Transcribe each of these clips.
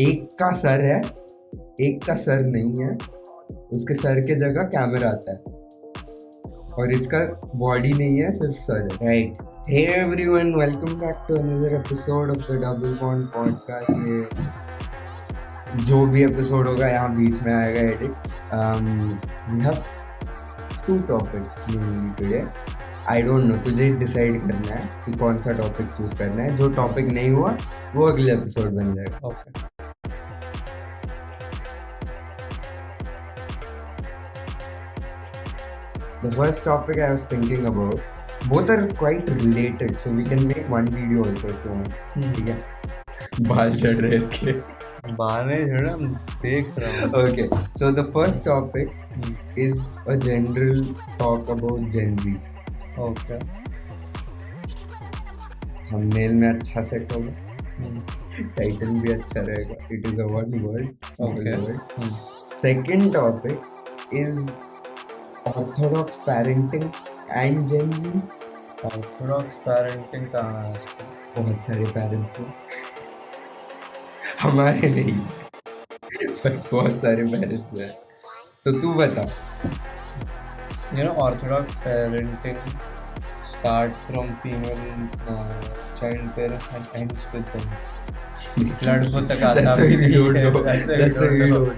एक का सर है, एक का सर नहीं है, उसके सर के जगह कैमरा आता है, और इसका बॉडी नहीं है, सिर्फ सर है, right? Hey everyone, welcome back to another episode of the double bond podcast. ये जो भी एपिसोड होगा यहाँ बीच में आएगा edit. We have two topics mainly today. I don't know, तुझे डिसाइड करना है कि कौन सा टॉपिक चूज करना है। जो टॉपिक नहीं हुआ वो अगले एपिसोड बन जाएगा। Okay. The first topic I was thinking about, both are quite related, so we can make one video also if you want. ठीक है? बाल चढ़ रहे इसके। बाने झड़ा देख रहा हूँ। Okay, so the first topic is a general talk about Gen Z. Okay. thumbnail में अच्छा सेट होगा, टाइटल भी अच्छा रहेगा. It is a one word, single Okay. word. Second topic is orthodox parenting and Gen Z's. Orthodox parenting कहाँ है इसका? बहुत सारे पेरेंट्स में, हमारे नहीं पर बहुत सारे पेरेंट्स हैं. तो तू बता. Orthodox parenting starts from female child parents and ends with them. लड़कों तक आता That's why we don't know. That's why That's why we we don't know. don't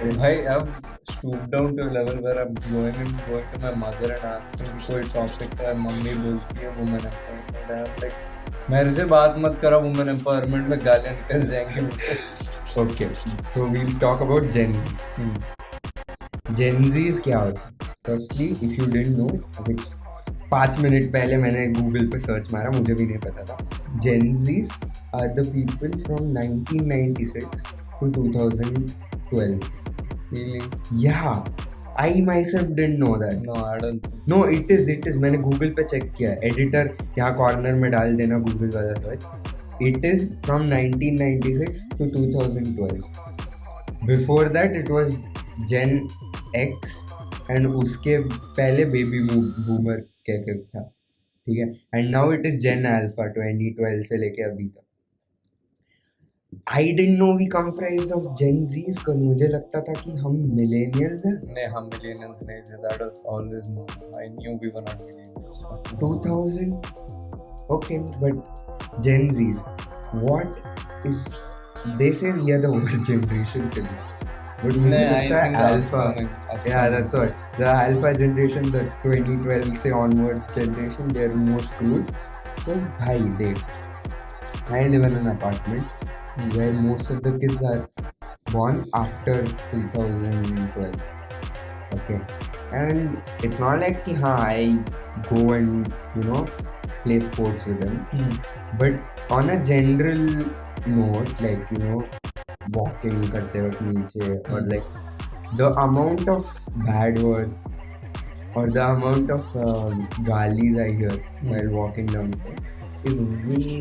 know. भाई अब stoop down to a level where I'm going to my mother and asking कोई topic है, mummy बोलती है women empowerment, I'm like मेरे से बात मत करो women empowerment में, गालियाँ निकल जाएंगी मुझसे. Okay, so we'll talk about Gen Z's. Gen Z's क्या होता है? Firstly, if you didn't know, which 5 minute पहले मैंने गूगल पे सर्च मारा, मुझे भी नहीं पता था. Gen Z's are the people from 1996 to 2012. Really? Yeah, I myself didn't know that. No, I don't think. No, it is. मैंने गूगल पे चेक किया. एडिटर यहाँ कॉर्नर में डाल देना गूगल वाला search. It is from 1996 to 2012. Before that it was Gen X and उसके पहले बेबी बूमर क्या था, ठीक है. And now it is Gen Alpha 2012 से लेके अभी तक. I didn't know we comprised of Gen Z's because मुझे लगता था कि हम millennials हैं. नहीं, हम millennials नहीं थे. That was always known. I knew we were not millennials. 2000. Okay, but Gen Z's, what is, they say we are the worst generation till now. But मुझे नहीं, I लगता think है Alpha. upcoming. Yeah, that's what. The Alpha generation, the 2012 से onwards generation, they are more screwed. Because भाई देख, I live in an apartment where most of the kids are born after 2012. Okay, and it's not like कि हाँ I go and play sports with them. But on a general note, like walking करते वक्त नीचे, or like the amount of bad words or the amount of galis I hear while walking downstairs is way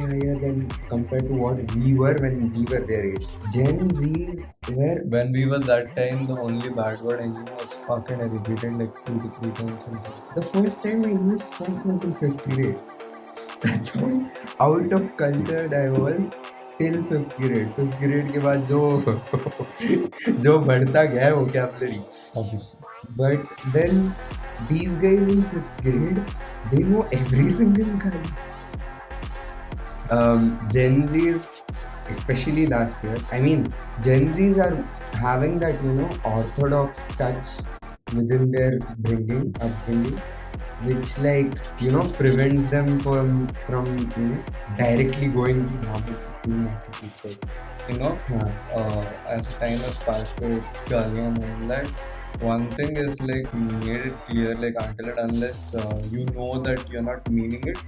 higher than compared to what we were when we were their age. Gen Z's were, When we were that time, the only bad word I knew was fuck, and I repeated like 2 to 3 times. the first time I used fuck was in 5th grade. That's how out of cultured I was till 5th grade. 5th grade के बाद जो बढ़ता गया है vocabulary, Obviously. but then these guys in 5th grade, they know every single gali. Gen Z's, especially last year, I mean, Gen Z's are having that orthodox touch within their upbringing, which prevents them from directly going to As time has passed with Galia and all that, one thing is like made it clear, like until and unless you know that you're not meaning it,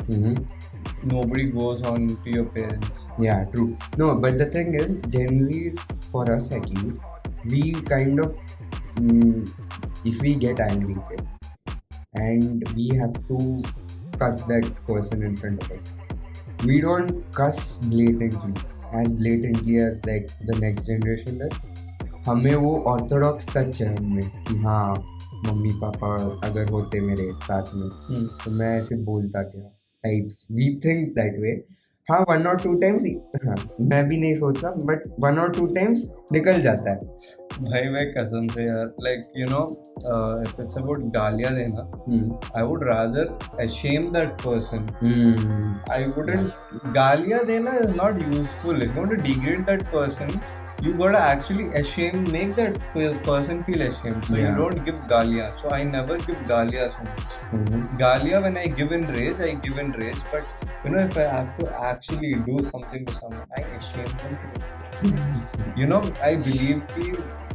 nobody goes on to your parents. Yeah, true. No, but the thing is, Gen Z's, for us at least, we kind of, if we get angry, okay, and we have to cuss that person in front of us, we don't cuss blatantly as like the next generation does. हमें वो Orthodox touch है हमें कि हाँ mummy papa अगर होते मेरे साथ में तो मैं ऐसे बोलता क्या types. We think that way. हाँ 1 or 2 times, हाँ मैं भी नहीं सोचता, बट 1 or 2 times निकल जाता है. भाई मैं कसम से यार, like you know, if it's about गालियाँ देना, I would rather shame that person. I wouldn't. गालियाँ देना is not useful. If you want to degrade that person, you gotta actually make that person feel ashamed. So you Yeah. don't give गालियाँ. So I never give गालियाँ so much. गालियाँ when I give in rage, I give in rage. But you know, if I have to actually do something to someone, I shame them. You know, I believe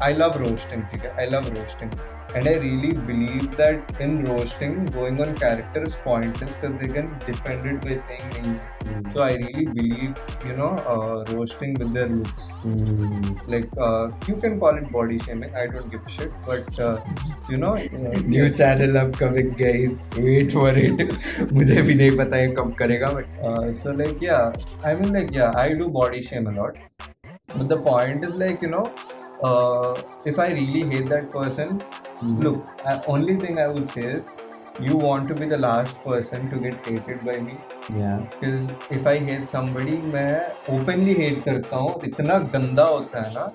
I love roasting. Okay? I love roasting. And I really believe that in roasting, going on character is pointless because they can defend it by saying nahi. So I really believe, you know, roasting with their looks. Like, you can call it body shaming. I don't give a shit. But, you know, New channel upcoming, guys. Wait for it. मुझे भी नहीं पता है कब करेगा, but so like, yeah, I mean, like, yeah, I do body shame a lot. But the point is, like, you know, if I really hate that person, look, only thing I would say is, you want to be the last person to get hated by me. yeah. Because if I hate somebody, मैं openly hate करता हूँ, इतना गंदा होता है ना,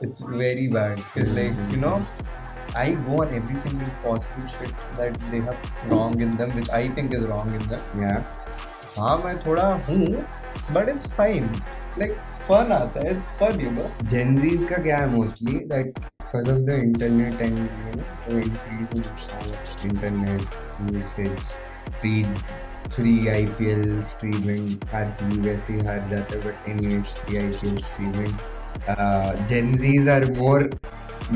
it's very bad. Because like, you know, I go on every single possible shit that they have wrong in them, which I think is wrong in them. Yeah. हाँ मैं थोड़ा हूँ, but it's fine. Like fun आता है, it's fun, you know. Gen Z's का क्या है mostly that because of the internet and you know the increase of internet usage, free IPL streaming, RCB वैसे ही हार जाता है, but anyways free IPL streaming. Gen Z's are more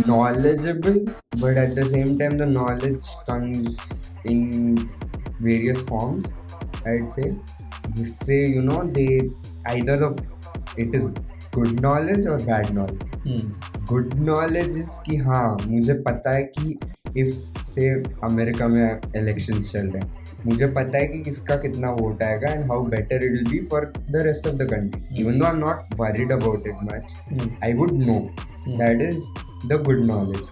knowledgeable, but at the same time the knowledge comes in various forms, I'd say, जिससे you know they either it is good knowledge or bad knowledge. Good knowledge is कि हाँ मुझे पता है कि if say America में elections चल रहे हैं, मुझे पता है कि किसका कितना वोट आएगा and how better it will be for the rest of the country. Even though I'm not worried about it much, I would know. That is the good knowledge,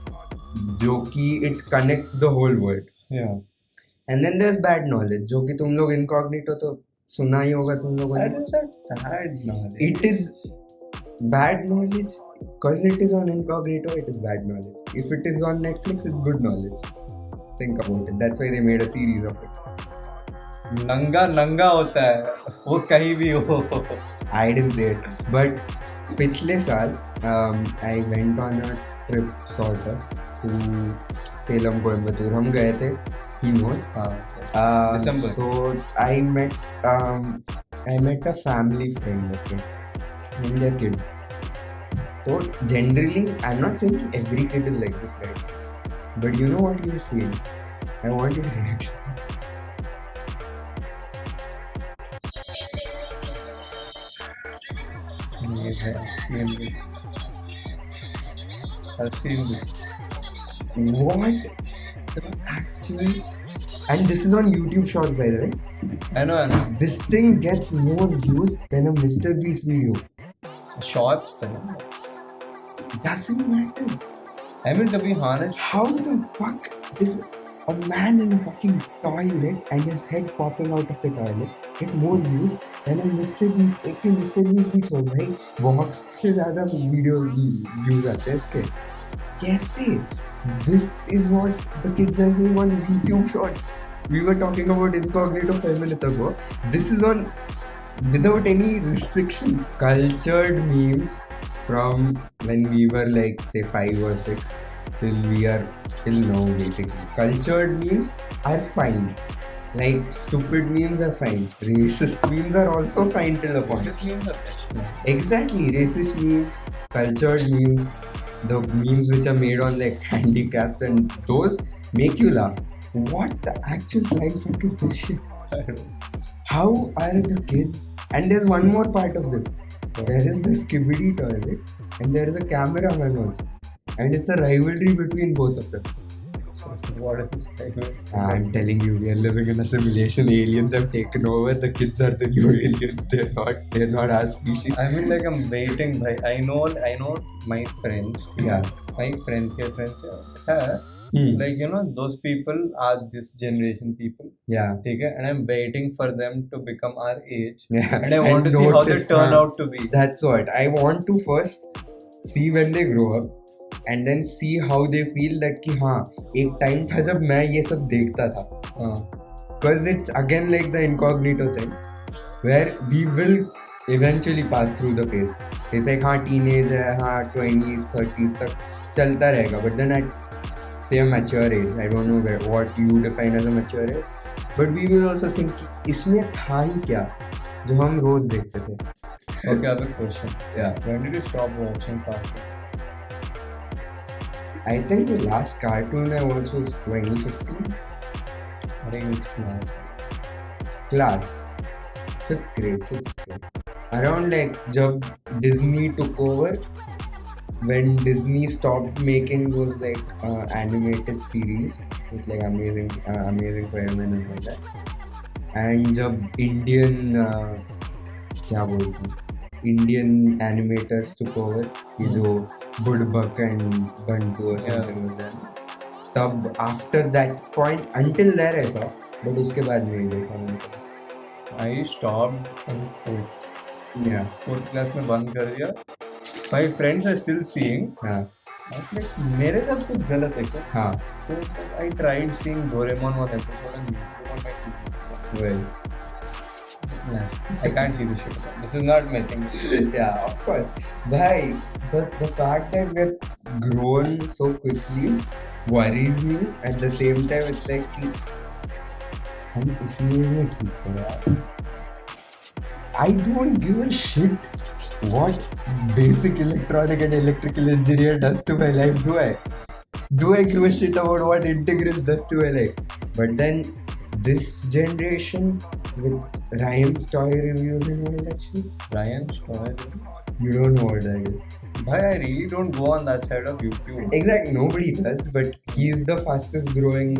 जो कि it connects the whole world. Yeah. And then there's bad knowledge, जो कि तुम लोग incognito तो सुना ही होगा तुम लोगों ने. That is a bad knowledge. It is bad knowledge because it is on incognito. It is bad knowledge. If it is on Netflix, it's good knowledge. Think about it. That's why they made a series of it. नंगा नंगा होता है, वो कहीं भी हो. I didn't say it, but पिछले साल I went on a trip sort of to Salem, Coimbatore. हम गए थे. He knows. December. So I met a family friend. Okay, and their kid. So generally, I'm not saying every kid is like this, right? But you know what you're saying. I want your reaction. I've seen this. What? Actually, and this is on YouTube Shorts, by the way. I know. This thing gets more views than a Mr. Beast video. Shorts, but Doesn't matter. I mean, to be honest, How the fuck is a man in a fucking toilet and his head popping out of the toilet get more views than a Mr. Beast? एक Mr. Beast भी छोड़ भाई, Vox से ज़्यादा video views आते हैं इसके. कैसे? This is what the kids are saying on YouTube Shorts. We were talking about incognito 5 minutes ago. This is on without any restrictions. Cultured memes from when we were like say 5 or 6 till now basically. Cultured memes are fine. Like stupid memes are fine. Racist memes are also fine till a point. racist memes are best. Exactly, racist memes, cultured memes, the memes which are made on like handicaps, and those make you laugh. What the actual flying fuck is this shit? How are the kids? And there's one more part of this. There is this Skibidi toilet, and there is a cameraman also, and it's a rivalry between both of them. What is this segment? I'm telling you, we are living in a simulation. Aliens have taken over. The kids are the new aliens. They're not our species. I mean, like, I'm waiting. Bhai. I know my friends. Yeah. My friends के friends है. Like, you know, those people are this generation people. Yeah. ठीक है? And I'm waiting for them to become our age. Yeah. And I want to see how they notice, turn हाँ, out to be. That's what I want to first see when they grow up, and then see how they feel that कि हाँ एक time था जब मैं ये सब देखता था. Because it's again like the incognito thing, where we will eventually pass through the phase. It's like हाँ teenage है, हाँ 20s 30s तक चलता रहेगा. But then at say a mature age, I don't know what you define as a mature age, but we will also think कि इसमें था ही क्या जो हम रोज देखते थे. Okay, I have a question. Yeah. When did you stop watching cartoons? I think the last cartoon I watched was 2015. I think it's class. Class 5th grade, 6th grade. Around like जब Disney took over, when Disney stopped making those like animated series with like amazing Spider-Man and all that, and जब क्या बोलते हैं Indian animators took over, ये जो Budbak and Bantu or something was there. तब after that point until there I saw, but उसके बाद नहीं देखा मैंने. I stopped in 4th. Yeah. 4th class में बंद कर दिया. My friends are still seeing. हाँ. I was like, मेरे साथ कुछ गलत है क्या? हाँ. So I tried seeing Doraemon one episode and YouTube on my TV. Well. Yeah, I can't see this shit. This is not my thing. Yeah, of course. Bhai, the fact that we're grown so quickly worries me. At the same time, it's like कि हम उसी as में ठीक हैं यार. I don't give a shit what basic electronic and electrical engineer does to my life. Do I give a shit about what integral does to my life? But then this generation with Ryan's toy reviews and all that shit. Ryan's toy. You don't know what that is. Bhai, I really don't go on that side of YouTube. Exactly, nobody does, but he's the fastest growing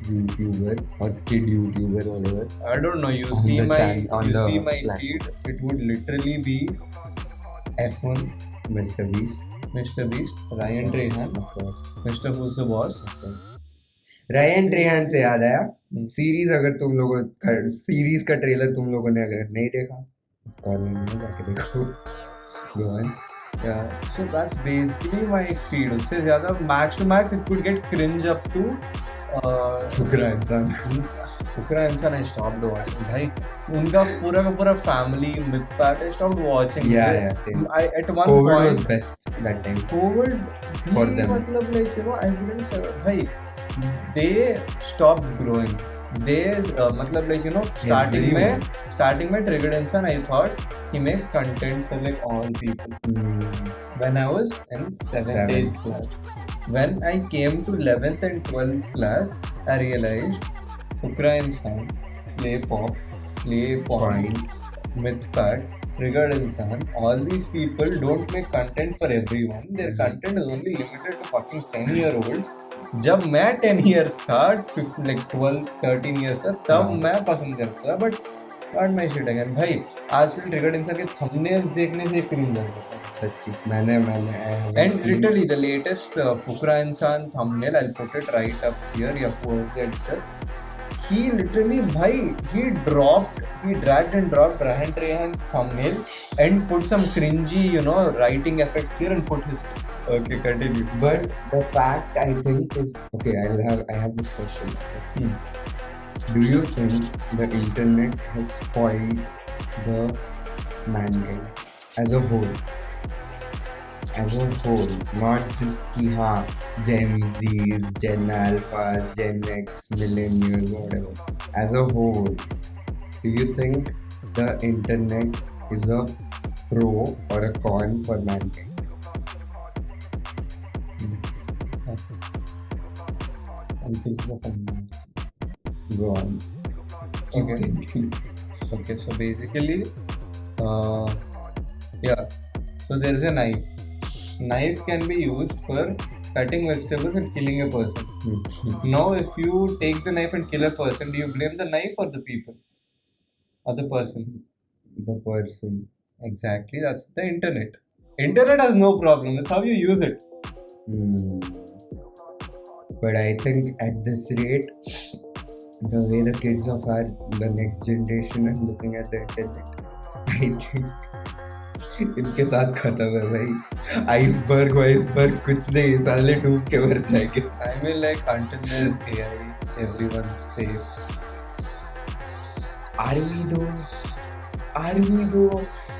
YouTuber or kid YouTuber, whatever. I don't know. You On see the my chan- on you the see my platform. feed. It would literally be F1, Mr. Beast, Mr. Beast, Ryan Trahan, of course. Mr. Who's the Boss. Ryan Trehan से याद आया, series अगर तुम लोगों series का trailer तुम लोगों ने अगर नहीं देखा, कॉर्नर में जाके देखो. Go on. Yeah, so that's basically my feed. उससे ज़्यादा max to max it could get cringe up to फुकरा इंसान. फुकरा इंसान I stopped watching. भाई उनका पूरा का पूरा family myth pack I stopped watching. Yeah, same. I at one COVID point was best that time. COVID For भी them. मतलब like you know I wouldn't say भाई they stopped growing. They मतलब like you know starting में Triggered इंसान I thought he makes content for like all people. When I was in 7th, 8th class. When I came to 11th and 12th class, I realized Fukra Insan, Slay Pop, Slay Point, Mythpack, Triggered Insan, all these people don't make content for everyone. Their content is only limited to fucking 10-year-olds. जब मैं 10 years था, 15, like 12, 13 years था, तब मैं पसंद करता था, but not my shit again. भाई आजकल ट्रिगर्ड इंसान के thumbnails देखने से cringe आता है. सच्ची मैंने And literally the latest Fukra Insan thumbnail, I'll put it right up here, yeah, post the editor. He literally, he dragged and dropped Ryan Trahan's thumbnail and put some cringy, you know, writing effects here and put his. Okay, continue. But the fact I think is okay. I have this question. Do you think the internet has spoiled the mankind as a whole? As a whole, not just कि हाँ Gen Zs, Gen Alphas, Gen X, Millennials, whatever. As a whole, do you think the internet is a pro or a con for mankind? I'm thinking of an answer. Go on. Keep Okay. thinking. Okay, so basically, yeah. So there is a knife. Knife can be used for cutting vegetables and killing a person. Now, if you take the knife and kill a person, do you blame the knife or the people? Or the person? The person. Exactly, that's the internet. Internet has no problem. That's how you use it. But I think at this rate, the way the kids of the next generation are looking at the internet, I think इनके साथ खत्म है भाई. Iceberg कुछ नहीं, साले डूब के मर जाएंगे. I mean, like, until there's AI, everyone's safe. Are we though?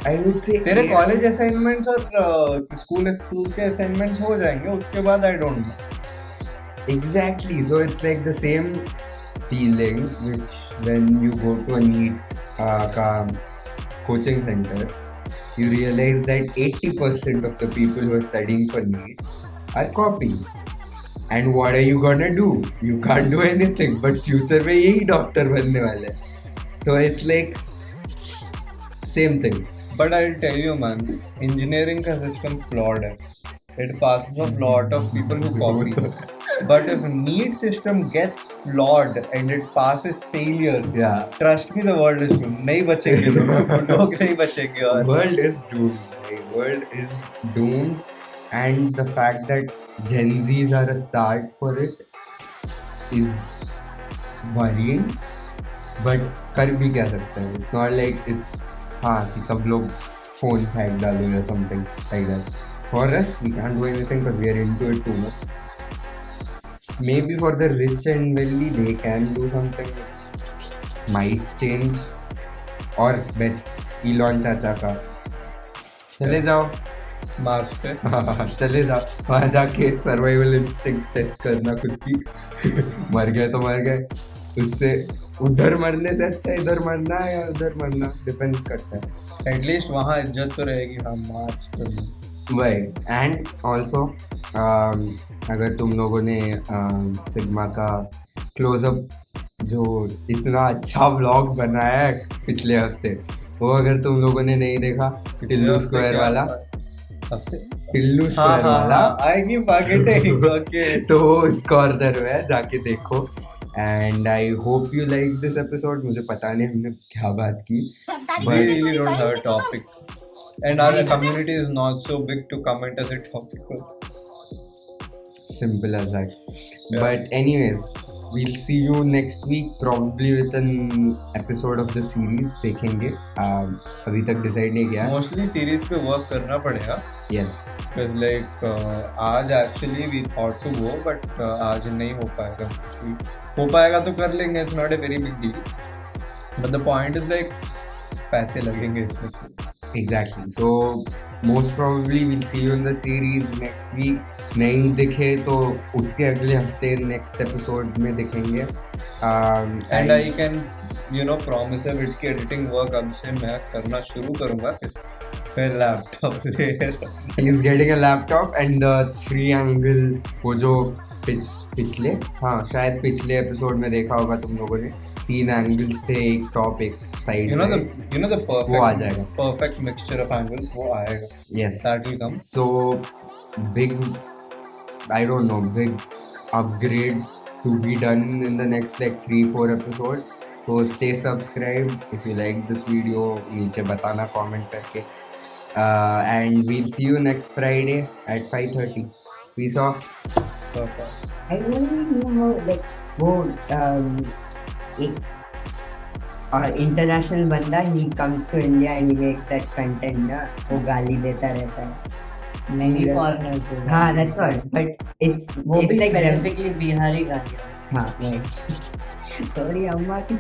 I would say तेरे AI. कॉलेज असाइनमेंट्स और स्कूल के असाइनमेंट्स हो जाएंगे, उसके बाद आई don't no. Exactly. So it's like the same feeling which when you go to a NEET coaching center, you realize that 80% of the people who are studying for NEET are copying. And what are you gonna do? You can't do anything. But future में यही doctor बनने वाले हैं. So it's like same thing. But I'll tell you, man, engineering का system flawed है. It passes off lot of people who copy. But if NEET system gets flawed and it passes failures, Yeah. trust me, the world is doomed. नहीं बचेंगे लोग नहीं बचेंगे. और World is doomed. The world is doomed, and the fact that Gen Zs are a start for it is worrying. But कर भी क्या सकते हैं? It's not like it's हाँ कि सब लोग phone फेंक डालो या something like that. For us, we can't do anything because we are into it too much. Maybe for the rich and wealthy, they can do something which might change. Or best, Elon चाचा का चले जाओ Mars पे चले जाओ, वहाँ जाके survival instincts test करना खुद की. मर गए तो मर गए, उससे उधर मरने से अच्छा इधर मरना है या उधर मरना, डिपेंड करता है. एटलीस्ट वहाँ इज्जत तो रहेगी. हाँ, मार्स पे वही. एंड ऑल्सो अगर तुम लोगों ने सिग्मा का क्लोजअप जो इतना अच्छा व्लॉग बनाया है पिछले हफ्ते, वो अगर तुम लोगों ने नहीं देखा, टिल्लू स्क्वायर वाला, टिल्लू स्क्वायर वाला आएगी पॉकेट ओके, तो वो उस कॉर्नर में है, जाके देखो. And I hope you like this episode. मुझे पता नहीं हमने क्या बात की. We really don't have a topic, and our community is not so big to comment as a topic. Simple as that. Yeah. But anyways, we'll see you next week probably with an episode of the series. देखेंगे. अभी तक decide नहीं किया. Mostly series पे work करना पड़ेगा. Yes. Because like आज actually we thought to go, but आज नहीं हो पाएगा. हो पाएगा तो कर लेंगे. It's not a very big deal. But the point is like पैसे लगेंगे इसमें. Exactly. So most probably we'll see you in the series next week. नहीं दिखे तो उसके अगले हफ्ते next episode में दिखेंगे. And I can promise a bit कि editing work अब से मैं करना शुरू करूँगा. मैं लैपटॉप ले. He's getting a laptop and the 3 angle वो जो पिछले शायद पिछले एपिसोड में देखा होगा तुम लोगों ने, 3 angles थे, एक टॉप एक साइड. the perfect वो आ जाएगा. perfect mixture of angles वो आएगा. Yes. That will come. So big upgrades to be done in the next like 3-4 episodes. So stay subscribed. If you like this video, नीचे बताना comment करके. And we'll see you next Friday at 5:30. Peace off. I don't know how like वो एक international बंदा, he comes to India and he makes that content ना, वो गाली देता रहता है. Many foreigners. हाँ, that's what. But वो it's भी like specifically बिहारी गालियाँ. हाँ, right. थोड़ी अम्मा की